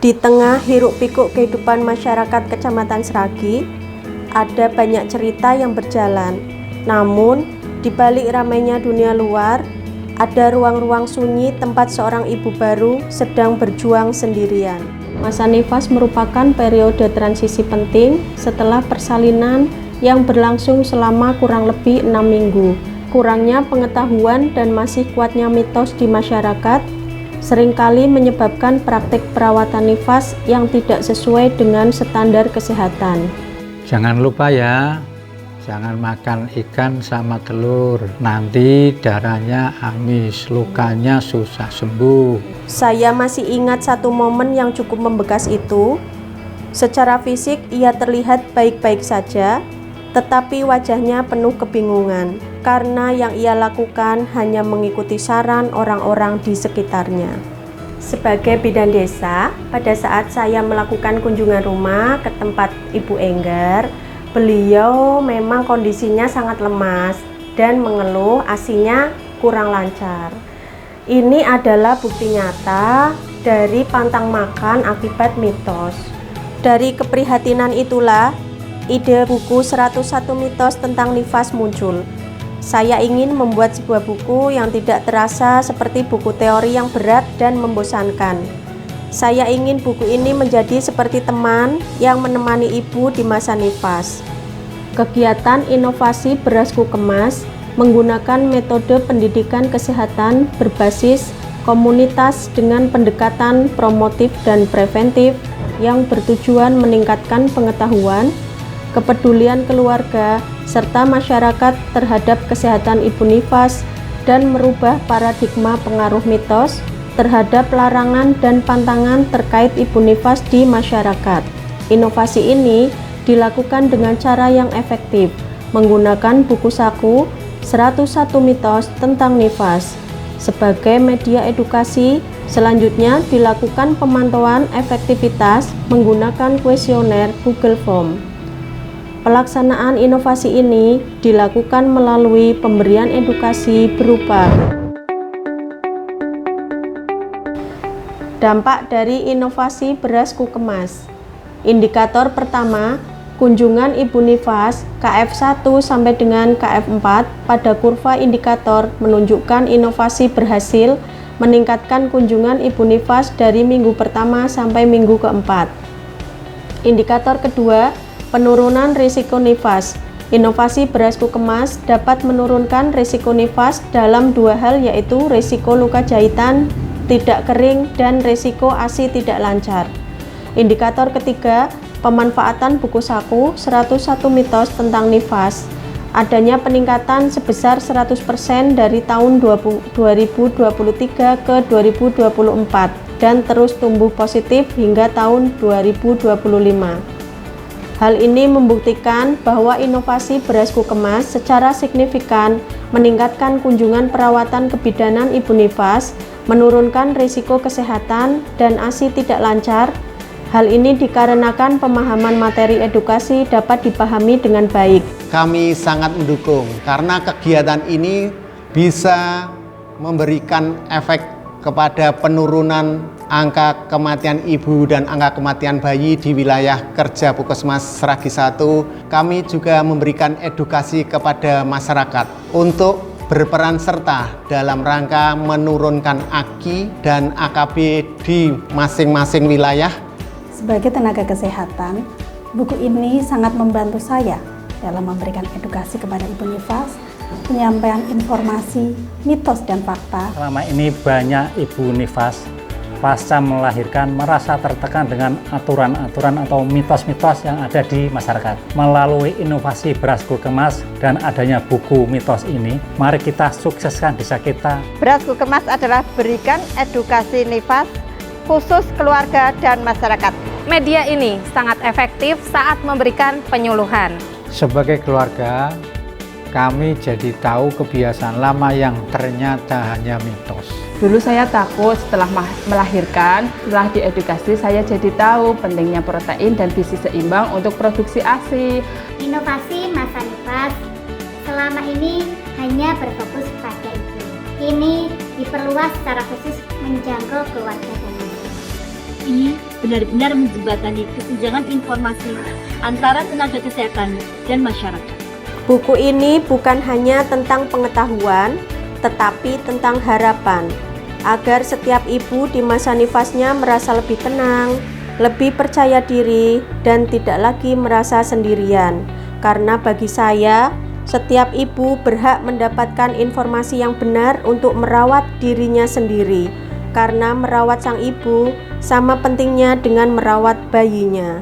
Di tengah hiruk-pikuk kehidupan masyarakat Kecamatan Sragi, ada banyak cerita yang berjalan. Namun, di balik ramainya dunia luar, ada ruang-ruang sunyi tempat seorang ibu baru sedang berjuang sendirian. Masa nifas merupakan periode transisi penting setelah persalinan yang berlangsung selama kurang lebih 6 minggu. Kurangnya pengetahuan dan masih kuatnya mitos di masyarakat seringkali menyebabkan praktik perawatan nifas yang tidak sesuai dengan standar kesehatan. Jangan lupa ya, jangan makan ikan sama telur, nanti darahnya amis, lukanya susah sembuh. Saya masih ingat satu momen yang cukup membekas itu. Secara fisik ia terlihat baik-baik saja, tetapi wajahnya penuh kebingungan karena yang ia lakukan hanya mengikuti saran orang-orang di sekitarnya. Sebagai bidan desa, pada saat saya melakukan kunjungan rumah ke tempat Ibu Enggar, beliau memang kondisinya sangat lemas dan mengeluh ASI-nya kurang lancar. Ini adalah bukti nyata dari pantang makan akibat mitos. Dari keprihatinan itulah ide buku 101 mitos tentang nifas muncul. Saya ingin membuat sebuah buku yang tidak terasa seperti buku teori yang berat dan membosankan. Saya ingin buku ini menjadi seperti teman yang menemani ibu di masa nifas. Kegiatan inovasi Berasku Kemas menggunakan metode pendidikan kesehatan berbasis komunitas dengan pendekatan promotif dan preventif yang bertujuan meningkatkan pengetahuan, kepedulian keluarga, serta masyarakat terhadap kesehatan ibu nifas dan merubah paradigma pengaruh mitos terhadap larangan dan pantangan terkait ibu nifas di masyarakat. Inovasi ini dilakukan dengan cara yang efektif, menggunakan buku saku 101 mitos tentang nifas. Sebagai media edukasi, selanjutnya dilakukan pemantauan efektivitas menggunakan kuesioner Google Form. Pelaksanaan inovasi ini dilakukan melalui pemberian edukasi berupa dampak dari inovasi Berasku Kemas. Indikator pertama, kunjungan ibu nifas KF1 sampai dengan KF4 pada kurva indikator menunjukkan inovasi berhasil meningkatkan kunjungan ibu nifas dari minggu pertama sampai minggu keempat. Indikator kedua, penurunan risiko nifas. Inovasi Berasku Kemas dapat menurunkan risiko nifas dalam dua hal, yaitu risiko luka jahitan tidak kering dan risiko ASI tidak lancar. Indikator ketiga, pemanfaatan buku saku 101 mitos tentang nifas. Adanya peningkatan sebesar 100% dari tahun 2023 ke 2024 dan terus tumbuh positif hingga tahun 2025. Hal ini membuktikan bahwa inovasi Berasku Kemas secara signifikan meningkatkan kunjungan perawatan kebidanan ibu nifas, menurunkan risiko kesehatan dan ASI tidak lancar. Hal ini dikarenakan pemahaman materi edukasi dapat dipahami dengan baik. Kami sangat mendukung karena kegiatan ini bisa memberikan efek kepada penurunan angka kematian ibu dan angka kematian bayi di wilayah kerja Puskesmas Sragi 1. Kami juga memberikan edukasi kepada masyarakat untuk berperan serta dalam rangka menurunkan AKI dan AKB di masing-masing wilayah. Sebagai tenaga kesehatan, buku ini sangat membantu saya dalam memberikan edukasi kepada ibu nifas, penyampaian informasi, mitos dan fakta. Selama ini banyak ibu nifas pasca melahirkan merasa tertekan dengan aturan-aturan atau mitos-mitos yang ada di masyarakat. Melalui inovasi Berasku Kemas dan adanya buku mitos ini, mari kita sukseskan desa kita. Berasku Kemas adalah berikan edukasi nifas khusus keluarga dan masyarakat. Media ini sangat efektif saat memberikan penyuluhan. Sebagai keluarga, kami jadi tahu kebiasaan lama yang ternyata hanya mitos. Dulu saya takut, setelah melahirkan, setelah diedukasi saya jadi tahu pentingnya protein dan gizi seimbang untuk produksi ASI. Inovasi masa nifas selama ini hanya berfokus pada ibu. Ini diperluas secara khusus menjangkau keluarga dan anak. ini benar-benar menjembatani kesenjangan informasi antara tenaga kesehatan dan masyarakat. Buku ini bukan hanya tentang pengetahuan, tetapi tentang harapan, agar setiap ibu di masa nifasnya merasa lebih tenang, lebih percaya diri, dan tidak lagi merasa sendirian. Karena bagi saya, setiap ibu berhak mendapatkan informasi yang benar untuk merawat dirinya sendiri, karena merawat sang ibu sama pentingnya dengan merawat bayinya.